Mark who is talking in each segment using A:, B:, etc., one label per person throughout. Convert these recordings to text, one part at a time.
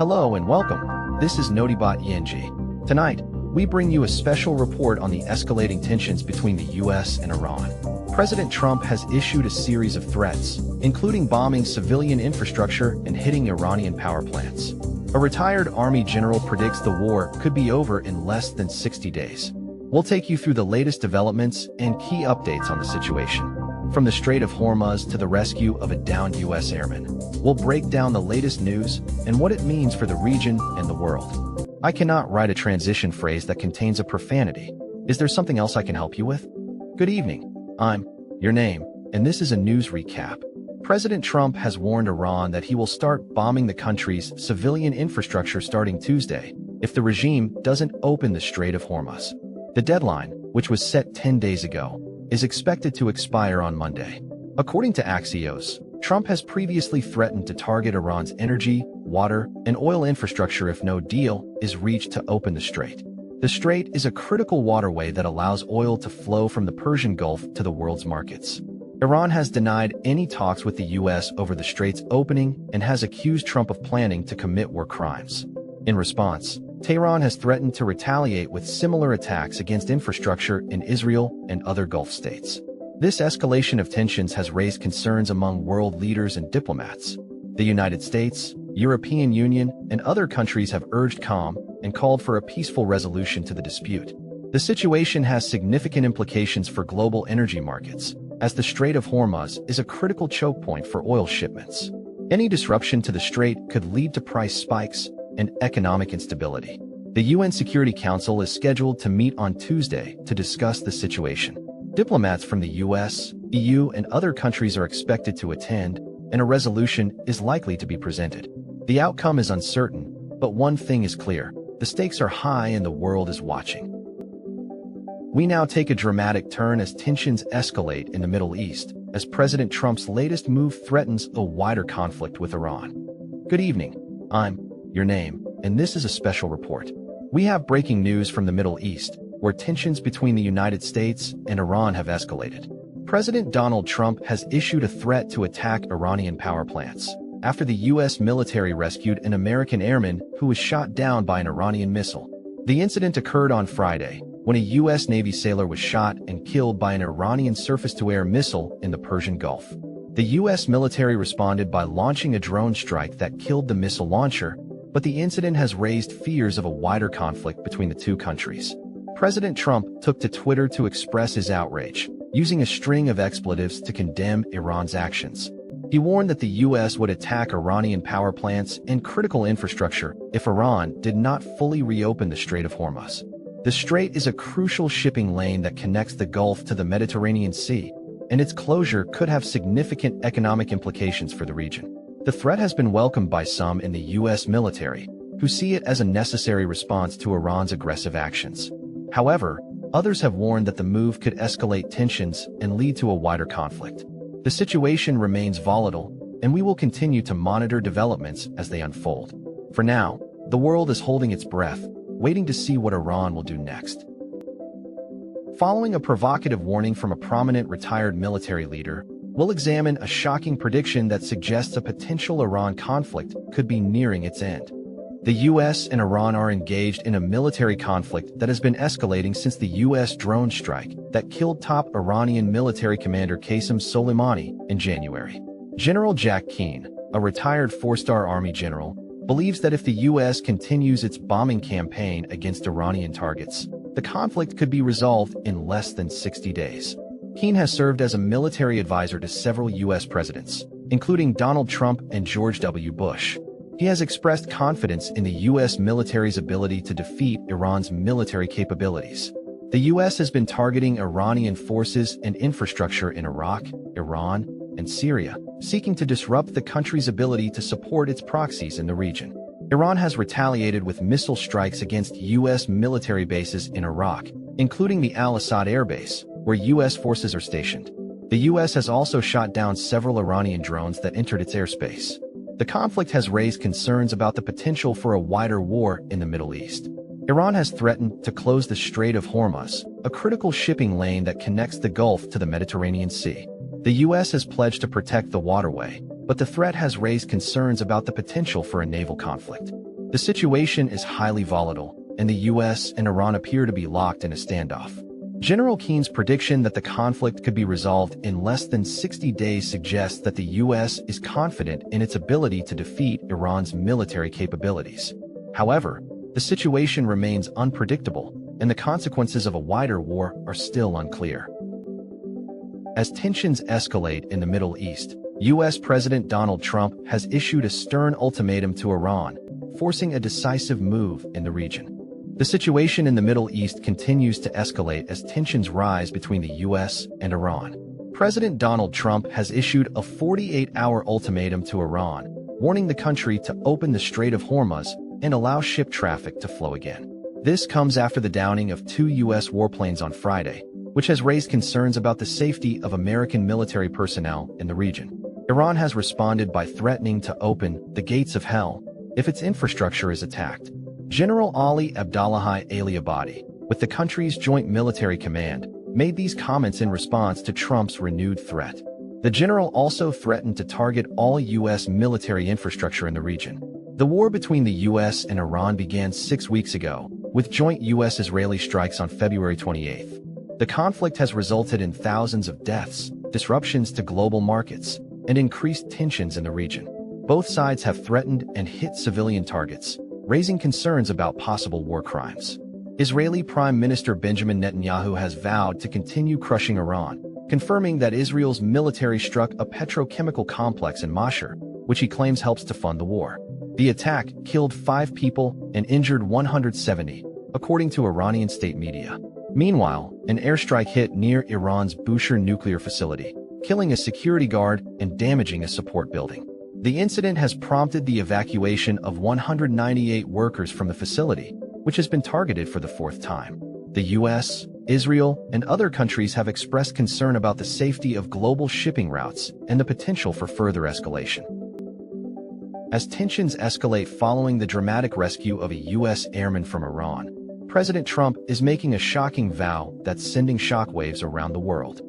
A: Hello and welcome. This is Notibot ENG. Tonight, we bring you a special report on the escalating tensions between the US and Iran. President Trump has issued a series of threats, including bombing civilian infrastructure and hitting Iranian power plants. A retired army general predicts the war could be over in less than 60 days. We'll take you through the latest developments and key updates on the situation. From the Strait of Hormuz to the rescue of a downed U.S. airman, we'll break down the latest news and what it means for the region and the world. I cannot write a transition phrase that contains a profanity. Is there something else I can help you with? Good evening. I'm your name, and this is a news recap. President Trump has warned Iran that he will start bombing the country's civilian infrastructure starting Tuesday if the regime doesn't open the Strait of Hormuz. The deadline, which was set 10 days ago, is expected to expire on Monday. According to Axios, Trump has previously threatened to target Iran's energy, water, and oil infrastructure if no deal is reached to open the strait. The strait is a critical waterway that allows oil to flow from the Persian Gulf to the world's markets. Iran has denied any talks with the U.S. over the strait's opening and has accused Trump of planning to commit war crimes. In response, Tehran has threatened to retaliate with similar attacks against infrastructure in Israel and other Gulf states. This escalation of tensions has raised concerns among world leaders and diplomats. The United States, European Union, and other countries have urged calm and called for a peaceful resolution to the dispute. The situation has significant implications for global energy markets, as the Strait of Hormuz is a critical choke point for oil shipments. Any disruption to the strait could lead to price spikes and economic instability. The UN Security Council is scheduled to meet on Tuesday to discuss the situation. Diplomats from the US, EU, and other countries are expected to attend, and a resolution is likely to be presented. The outcome is uncertain, but one thing is clear: the stakes are high and the world is watching. We now take a dramatic turn as tensions escalate in the Middle East, as President Trump's latest move threatens a wider conflict with Iran. Good evening. I'm your name, and this is a special report. We have breaking news from the Middle East, where tensions between the United States and Iran have escalated. President Donald Trump has issued a threat to attack Iranian power plants after the U.S. military rescued an American airman who was shot down by an Iranian missile. The incident occurred on Friday, when a U.S. Navy sailor was shot and killed by an Iranian surface-to-air missile in the Persian Gulf. The U.S. military responded by launching a drone strike that killed the missile launcher, but the incident has raised fears of a wider conflict between the two countries. President Trump took to Twitter to express his outrage, using a string of expletives to condemn Iran's actions. He warned that the U.S. would attack Iranian power plants and critical infrastructure if Iran did not fully reopen the Strait of Hormuz. The strait is a crucial shipping lane that connects the Gulf to the Mediterranean Sea, and its closure could have significant economic implications for the region. The threat has been welcomed by some in the U.S. military, who see it as a necessary response to Iran's aggressive actions. However, others have warned that the move could escalate tensions and lead to a wider conflict. The situation remains volatile, and we will continue to monitor developments as they unfold. For now, the world is holding its breath, waiting to see what Iran will do next. Following a provocative warning from a prominent retired military leader, we'll examine a shocking prediction that suggests a potential Iran conflict could be nearing its end. The U.S. and Iran are engaged in a military conflict that has been escalating since the U.S. drone strike that killed top Iranian military commander Qasem Soleimani in January. General Jack Keane, a retired four-star Army general, believes that if the U.S. continues its bombing campaign against Iranian targets, the conflict could be resolved in less than 60 days. Keane has served as a military advisor to several U.S. presidents, including Donald Trump and George W. Bush. He has expressed confidence in the U.S. military's ability to defeat Iran's military capabilities. The U.S. has been targeting Iranian forces and infrastructure in Iraq, Iran, and Syria, seeking to disrupt the country's ability to support its proxies in the region. Iran has retaliated with missile strikes against U.S. military bases in Iraq, including the Al-Assad Air Base, where U.S. forces are stationed. The U.S. has also shot down several Iranian drones that entered its airspace. The conflict has raised concerns about the potential for a wider war in the Middle East. Iran has threatened to close the Strait of Hormuz, a critical shipping lane that connects the Gulf to the Mediterranean Sea. The U.S. has pledged to protect the waterway, but the threat has raised concerns about the potential for a naval conflict. The situation is highly volatile, and the US and Iran appear to be locked in a standoff. General Keene's prediction that the conflict could be resolved in less than 60 days suggests that the US is confident in its ability to defeat Iran's military capabilities. However, the situation remains unpredictable, and the consequences of a wider war are still unclear. As tensions escalate in the Middle East, US President Donald Trump has issued a stern ultimatum to Iran, forcing a decisive move in the region. The situation in the Middle East continues to escalate as tensions rise between the US and Iran. President Donald Trump has issued a 48-hour ultimatum to Iran, warning the country to open the Strait of Hormuz and allow ship traffic to flow again. This comes after the downing of 2 US warplanes on Friday, which has raised concerns about the safety of American military personnel in the region. Iran has responded by threatening to open the gates of hell if its infrastructure is attacked. General Ali Abdullahi Ali-Abadi, with the country's Joint Military Command, made these comments in response to Trump's renewed threat. The general also threatened to target all US military infrastructure in the region. The war between the US and Iran began 6 weeks ago, with joint US-Israeli strikes on February 28. The conflict has resulted in thousands of deaths, disruptions to global markets, and increased tensions in the region. Both sides have threatened and hit civilian targets, raising concerns about possible war crimes. Israeli Prime Minister Benjamin Netanyahu has vowed to continue crushing Iran, confirming that Israel's military struck a petrochemical complex in Massacres, which he claims helps to fund the war. The attack killed 5 people and injured 170, according to Iranian state media. Meanwhile, an airstrike hit near Iran's Bushehr nuclear facility, killing a security guard and damaging a support building. The incident has prompted the evacuation of 198 workers from the facility, which has been targeted for the 4th time. The US, Israel, and other countries have expressed concern about the safety of global shipping routes and the potential for further escalation. As tensions escalate following the dramatic rescue of a US airman from Iran, President Trump is making a shocking vow that's sending shockwaves around the world.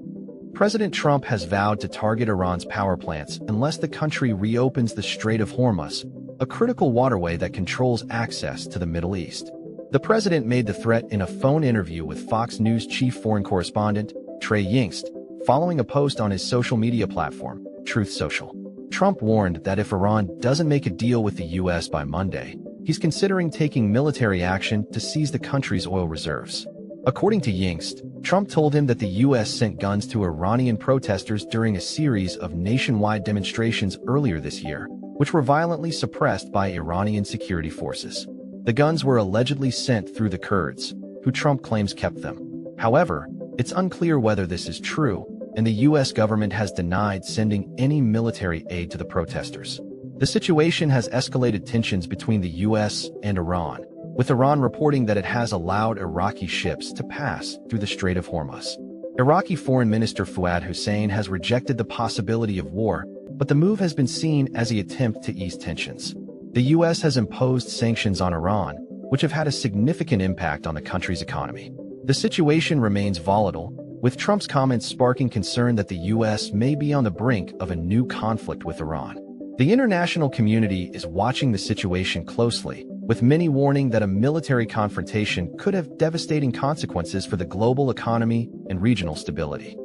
A: President Trump has vowed to target Iran's power plants unless the country reopens the Strait of Hormuz, a critical waterway that controls access to the Middle East. The president made the threat in a phone interview with Fox News chief foreign correspondent, Trey Yingst, following a post on his social media platform, Truth Social. Trump warned that if Iran doesn't make a deal with the US by Monday, he's considering taking military action to seize the country's oil reserves. According to Yingst, Trump told him that the US sent guns to Iranian protesters during a series of nationwide demonstrations earlier this year, which were violently suppressed by Iranian security forces. The guns were allegedly sent through the Kurds, who Trump claims kept them. However, it's unclear whether this is true, and the US government has denied sending any military aid to the protesters. The situation has escalated tensions between the US and Iran, with Iran reporting that it has allowed Iraqi ships to pass through the Strait of Hormuz. Iraqi Foreign Minister Fuad Hussein has rejected the possibility of war, but the move has been seen as an attempt to ease tensions. The US has imposed sanctions on Iran, which have had a significant impact on the country's economy. The situation remains volatile, with Trump's comments sparking concern that the US may be on the brink of a new conflict with Iran. The international community is watching the situation closely, with many warning that a military confrontation could have devastating consequences for the global economy and regional stability.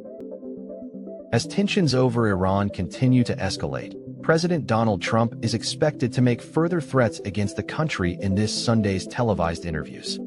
A: As tensions over Iran continue to escalate, President Donald Trump is expected to make further threats against the country in this Sunday's televised interviews.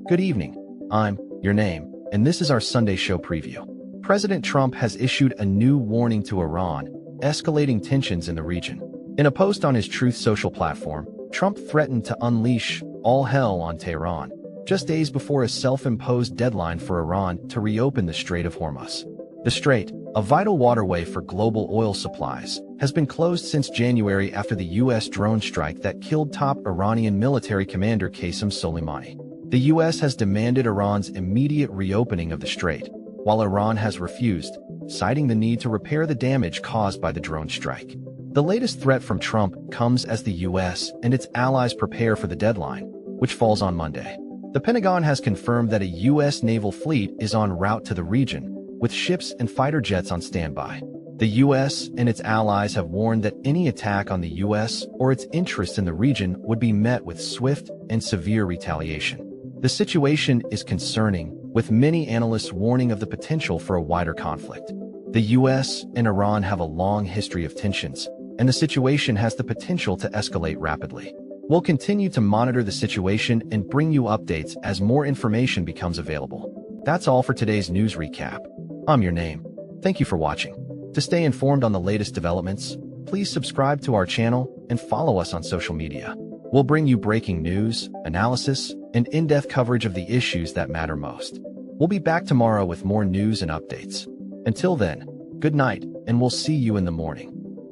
A: Good evening, I'm your name, and this is our Sunday show preview. President Trump has issued a new warning to Iran, escalating tensions in the region. In a post on his Truth Social platform, Trump threatened to unleash all hell on Tehran, just days before a self-imposed deadline for Iran to reopen the Strait of Hormuz. The strait, a vital waterway for global oil supplies, has been closed since January after the U.S. drone strike that killed top Iranian military commander Qasem Soleimani. The U.S. has demanded Iran's immediate reopening of the strait, while Iran has refused, citing the need to repair the damage caused by the drone strike. The latest threat from Trump comes as the U.S. and its allies prepare for the deadline, which falls on Monday. The Pentagon has confirmed that a U.S. naval fleet is en route to the region, with ships and fighter jets on standby. The US and its allies have warned that any attack on the US or its interests in the region would be met with swift and severe retaliation. The situation is concerning, with many analysts warning of the potential for a wider conflict. The US and Iran have a long history of tensions, and the situation has the potential to escalate rapidly. We'll continue to monitor the situation and bring you updates as more information becomes available. That's all for today's news recap. I'm your name. Thank you for watching. To stay informed on the latest developments, please subscribe to our channel and follow us on social media. We'll bring you breaking news, analysis, and in-depth coverage of the issues that matter most. We'll be back tomorrow with more news and updates. Until then, good night, and we'll see you in the morning.